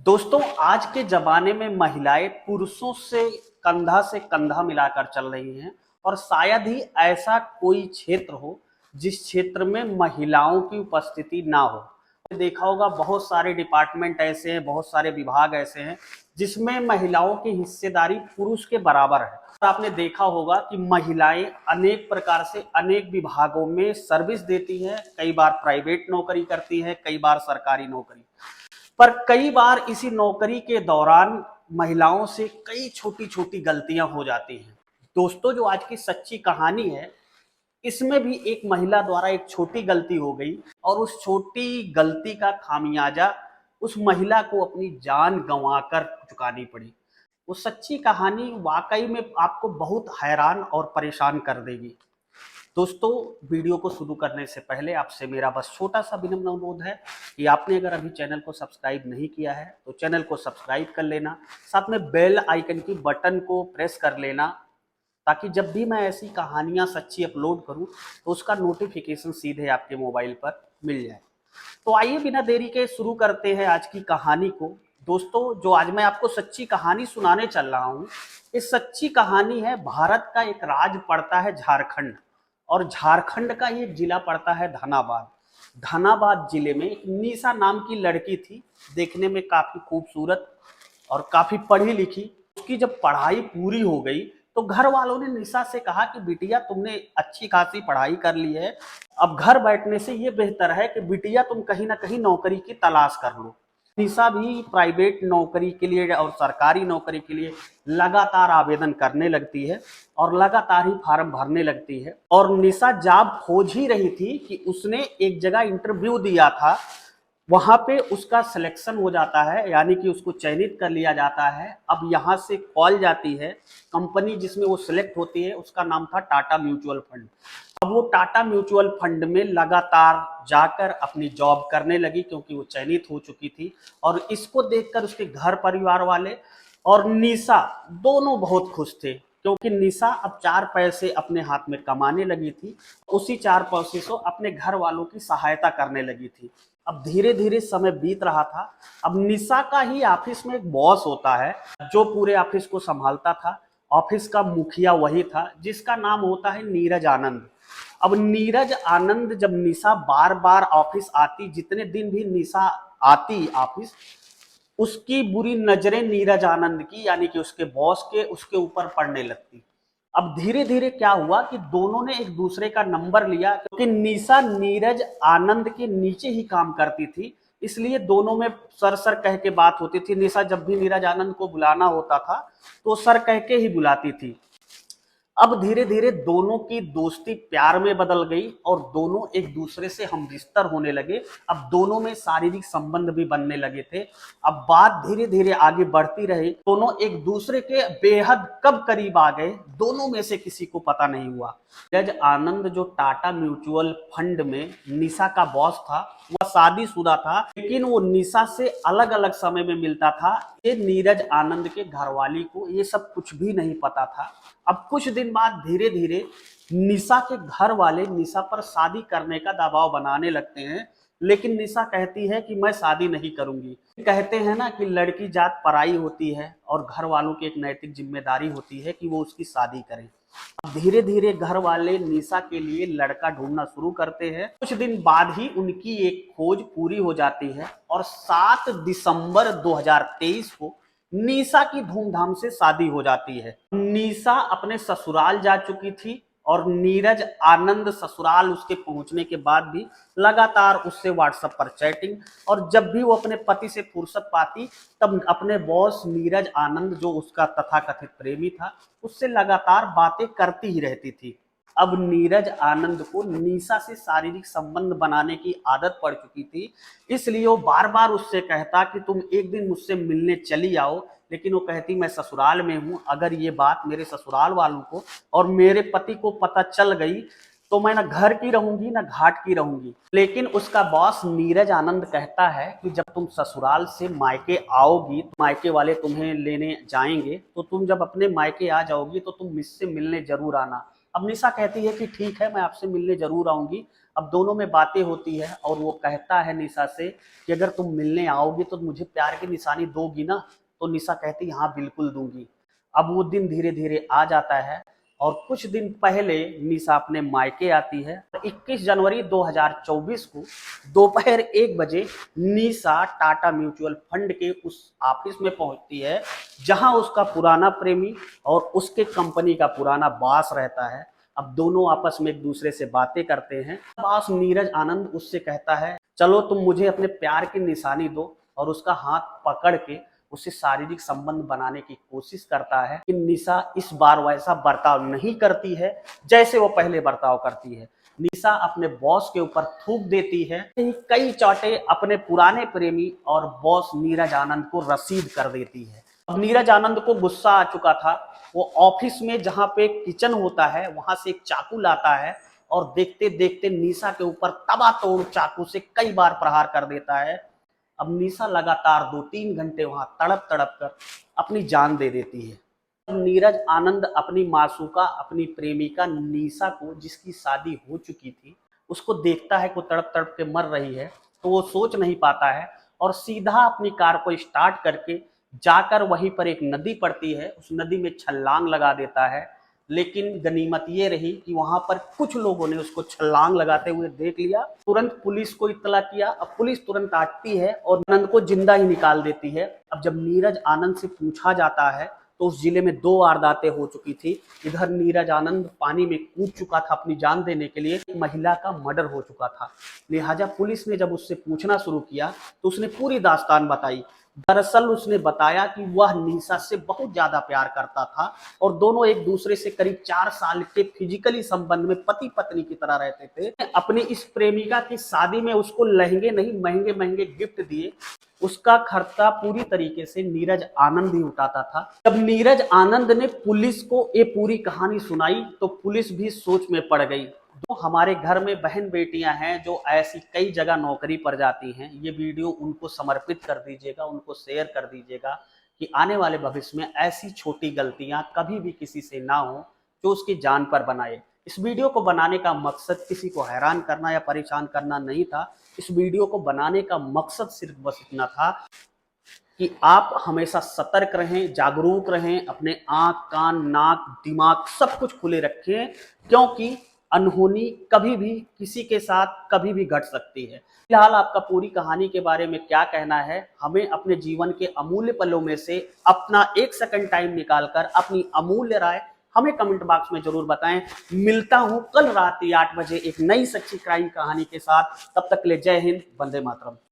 दोस्तों, आज के ज़माने में महिलाएं पुरुषों से कंधा मिलाकर चल रही हैं और शायद ही ऐसा कोई क्षेत्र हो जिस क्षेत्र में महिलाओं की उपस्थिति ना हो। आपने देखा होगा बहुत सारे डिपार्टमेंट ऐसे हैं, बहुत सारे विभाग ऐसे हैं जिसमें महिलाओं की हिस्सेदारी पुरुष के बराबर है। और आपने देखा होगा कि महिलाएं अनेक प्रकार से अनेक विभागों में सर्विस देती हैं, कई बार प्राइवेट नौकरी करती हैं, कई बार सरकारी नौकरी। पर कई बार इसी नौकरी के दौरान महिलाओं से कई छोटी छोटी गलतियां हो जाती हैं। दोस्तों, जो आज की सच्ची कहानी है, इसमें भी एक महिला द्वारा एक छोटी गलती हो गई और उस छोटी गलती का खामियाजा उस महिला को अपनी जान गंवाकर चुकानी पड़ी। वो सच्ची कहानी वाकई में आपको बहुत हैरान और परेशान कर देगी। दोस्तों, वीडियो को शुरू करने से पहले आपसे मेरा बस छोटा सा विनम्र अनुरोध है कि आपने अगर अभी चैनल को सब्सक्राइब नहीं किया है तो चैनल को सब्सक्राइब कर लेना, साथ में बेल आइकन की बटन को प्रेस कर लेना, ताकि जब भी मैं ऐसी कहानियां सच्ची अपलोड करूं तो उसका नोटिफिकेशन सीधे आपके मोबाइल पर मिल जाए। तो आइए बिना देरी के शुरू करते हैं आज की कहानी को। दोस्तों, जो आज मैं आपको सच्ची कहानी सुनाने चल रहा हूँ, इस सच्ची कहानी है भारत का एक राज्य पड़ता है झारखंड, और झारखंड का ये जिला पड़ता है धनाबाद। धनाबाद जिले में एक निशा नाम की लड़की थी, देखने में काफी खूबसूरत और काफी पढ़ी लिखी। उसकी जब पढ़ाई पूरी हो गई तो घर वालों ने निशा से कहा कि बिटिया, तुमने अच्छी खासी पढ़ाई कर ली है, अब घर बैठने से ये बेहतर है कि बिटिया तुम कहीं ना कहीं नौकरी की तलाश कर लो। निशा भी प्राइवेट नौकरी के लिए और सरकारी नौकरी के लिए लगातार आवेदन करने लगती है और लगातार ही फार्म भरने लगती है। और निशा जॉब खोज ही रही थी कि उसने एक जगह इंटरव्यू दिया था, वहां पे उसका सिलेक्शन हो जाता है, यानी कि उसको चयनित कर लिया जाता है। अब यहाँ से कॉल जाती है, कंपनी जिसमें वो सिलेक्ट होती है उसका नाम था टाटा म्यूचुअल फंड। अब वो टाटा म्यूचुअल फंड में लगातार जाकर अपनी जॉब करने लगी क्योंकि वो चयनित हो चुकी थी। और इसको देखकर उसके घर परिवार वाले और निशा दोनों बहुत खुश थे, क्योंकि निशा अब 4 पैसे अपने हाथ में कमाने लगी थी। उसी 4 पैसे से अपने घर वालों की सहायता करने लगी थी। अब धीरे धीरे समय बीत रहा था। अब निशा का ही ऑफिस में एक बॉस होता है जो पूरे ऑफिस को संभालता था। ऑफिस का मुखिया वही था जिसका नाम होता है नीरज आनंद। अब नीरज आनंद जब निशा बार बार ऑफिस आती, जितने दिन भी निशा आती ऑफिस, उसकी बुरी नजरें नीरज आनंद की, यानी कि उसके बॉस के, उसके ऊपर पड़ने लगती। अब धीरे धीरे क्या हुआ कि दोनों ने एक दूसरे का नंबर लिया, क्योंकि निशा नीरज आनंद के नीचे ही काम करती थी, इसलिए दोनों में सर सर कह के बात होती थी। निशा जब भी नीरज आनंद को बुलाना होता था तो सर कह के ही बुलाती थी। अब धीरे धीरे दोनों की दोस्ती प्यार में बदल गई और दोनों एक दूसरे से हमरिश्तर होने लगे। अब दोनों में शारीरिक संबंध भी बनने लगे थे। अब बात धीरे धीरे आगे बढ़ती रही, दोनों एक दूसरे के बेहद कब करीब आ गए, दोनों में से किसी को पता नहीं हुआ। नीरज आनंद जो टाटा म्यूचुअल फंड में निशा का बॉस था, वह शादीशुदा था, लेकिन वो निशा से अलग अलग समय में मिलता था। ये नीरज आनंद के घरवाली को ये सब कुछ भी नहीं पता था। अब कुछ दिन बाद धीरे धीरे निशा के घर वाले निशा पर शादी करने का दबाव बनाने लगते हैं, लेकिन निशा कहती है कि मैं शादी नहीं करूंगी। कहते हैं ना कि लड़की जात पराई होती है और घर वालों की एक नैतिक जिम्मेदारी होती है कि वो उसकी शादी करें। धीरे धीरे घर वाले निशा के लिए लड़का ढूंढना शुरू करते हैं। कुछ दिन बाद ही उनकी एक खोज पूरी हो जाती है और 7 दिसंबर 2023 को निशा की धूमधाम से शादी हो जाती है। निशा अपने ससुराल जा चुकी थी और नीरज आनंद ससुराल उसके पहुंचने के बाद भी लगातार उससे व्हाट्सएप पर चैटिंग, और जब भी वो अपने पति से फुर्सत पाती तब अपने बॉस नीरज आनंद, जो उसका तथाकथित प्रेमी था, उससे लगातार बातें करती ही रहती थी। अब नीरज आनंद को निशा से शारीरिक संबंध बनाने की आदत पड़ चुकी थी, इसलिए वो बार बार उससे कहता कि तुम एक दिन मुझसे मिलने चली आओ, लेकिन वो कहती मैं ससुराल में हूं, अगर ये बात मेरे ससुराल वालों को और मेरे पति को पता चल गई तो मैं ना घर की रहूंगी ना घाट की रहूंगी। लेकिन उसका बॉस नीरज आनंद कहता है कि जब तुम ससुराल से मायके आओगी तो मायके वाले तुम्हें लेने जाएंगे, तो तुम जब अपने मायके आ जाओगी तो तुम मुझसे मिलने जरूर आना। अब निशा कहती है कि ठीक है, मैं आपसे मिलने जरूर आऊंगी। अब दोनों में बातें होती है और वो कहता है निशा से कि अगर तुम मिलने आओगी तो मुझे प्यार की निशानी दोगी ना। तो निशा कहती हाँ बिल्कुल दूंगी। अब वो दिन धीरे धीरे आ जाता है और कुछ दिन पहले निशा अपने मायके आती है। 21 जनवरी 2024 को दोपहर 1 बजे निशा टाटा म्यूचुअल फंड के उस ऑफिस में पहुंचती है जहां उसका पुराना प्रेमी और उसके कंपनी का पुराना बॉस रहता है। अब दोनों आपस में एक दूसरे से बातें करते हैं। बॉस नीरज आनंद उससे कहता है चलो तुम मुझे अपने प्यार की निशानी दो, और उसका हाथ पकड़ के उससे शारीरिक संबंध बनाने की कोशिश करता है कि निशा इस बार वैसा बर्ताव नहीं करती है जैसे वो पहले बर्ताव करती है। निशा अपने बॉस के ऊपर थूक देती है। कई चांटे अपने पुराने प्रेमी और बॉस नीरज आनंद को रसीद कर देती है। अब नीरज आनंद को गुस्सा आ चुका था। वो ऑफिस में जहां पे किचन होता है वहां से एक चाकू लाता है और देखते देखते निशा के ऊपर तबातोड़ चाकू से कई बार प्रहार कर देता है। अब निशा लगातार 2-3 घंटे वहां तड़प तड़प कर अपनी जान दे देती है। नीरज आनंद अपनी मासूका, अपनी प्रेमिका निशा को, जिसकी शादी हो चुकी थी, उसको देखता है कि वो तड़प तड़प के मर रही है, तो वो सोच नहीं पाता है और सीधा अपनी कार को स्टार्ट करके जाकर वहीं पर एक नदी पड़ती है, उस नदी में छलांग लगा देता है। लेकिन गनीमत ये रही कि वहां पर कुछ लोगों ने उसको छलांग लगाते हुए देख लिया। तुरंत पुलिस को इत्तला किया। अब पुलिस तुरंत आती है और आनंद को जिंदा ही निकाल देती है। अब जब नीरज आनंद से पूछा जाता है तो उस जिले में 2 वारदातें हो चुकी थी। इधर नीरज आनंद पानी में कूद चुका था अपनी जान देने के लिए, एक महिला का मर्डर हो चुका था। लिहाजा पुलिस ने जब उससे पूछना शुरू किया तो उसने पूरी दास्तान बताई। दरअसल उसने बताया कि वह निशा से बहुत ज्यादा प्यार करता था और दोनों एक दूसरे से करीब 4 साल के फिजिकली संबंध में पति पत्नी की तरह रहते थे। अपनी इस प्रेमिका की शादी में उसको लहंगे नहीं, महंगे महंगे गिफ्ट दिए। उसका खर्चा पूरी तरीके से नीरज आनंद ही उठाता था। जब नीरज आनंद ने पुलिस को ये पूरी कहानी सुनाई तो पुलिस भी सोच में पड़ गई। तो हमारे घर में बहन बेटियां हैं जो ऐसी कई जगह नौकरी पर जाती हैं, ये वीडियो उनको समर्पित कर दीजिएगा, उनको शेयर कर दीजिएगा कि आने वाले भविष्य में ऐसी छोटी गलतियां कभी भी किसी से ना हो जो उसकी जान पर बनाए। इस वीडियो को बनाने का मकसद किसी को हैरान करना या परेशान करना नहीं था। इस वीडियो को बनाने का मकसद सिर्फ बस इतना था कि आप हमेशा सतर्क रहें, जागरूक रहें, अपने आंख, कान, नाक, दिमाग सब कुछ खुले रखें, क्योंकि अनहोनी कभी भी किसी के साथ कभी भी घट सकती है। फिलहाल आपका पूरी कहानी के बारे में क्या कहना है? हमें अपने जीवन के अमूल्य पलों में से अपना 1 सेकंड टाइम निकालकर अपनी अमूल्य राय हमें कमेंट बॉक्स में जरूर बताएं। मिलता हूं कल रात 8 बजे एक नई सच्ची क्राइम कहानी के साथ। तब तक के लिए जय हिंद, वंदे मातरम।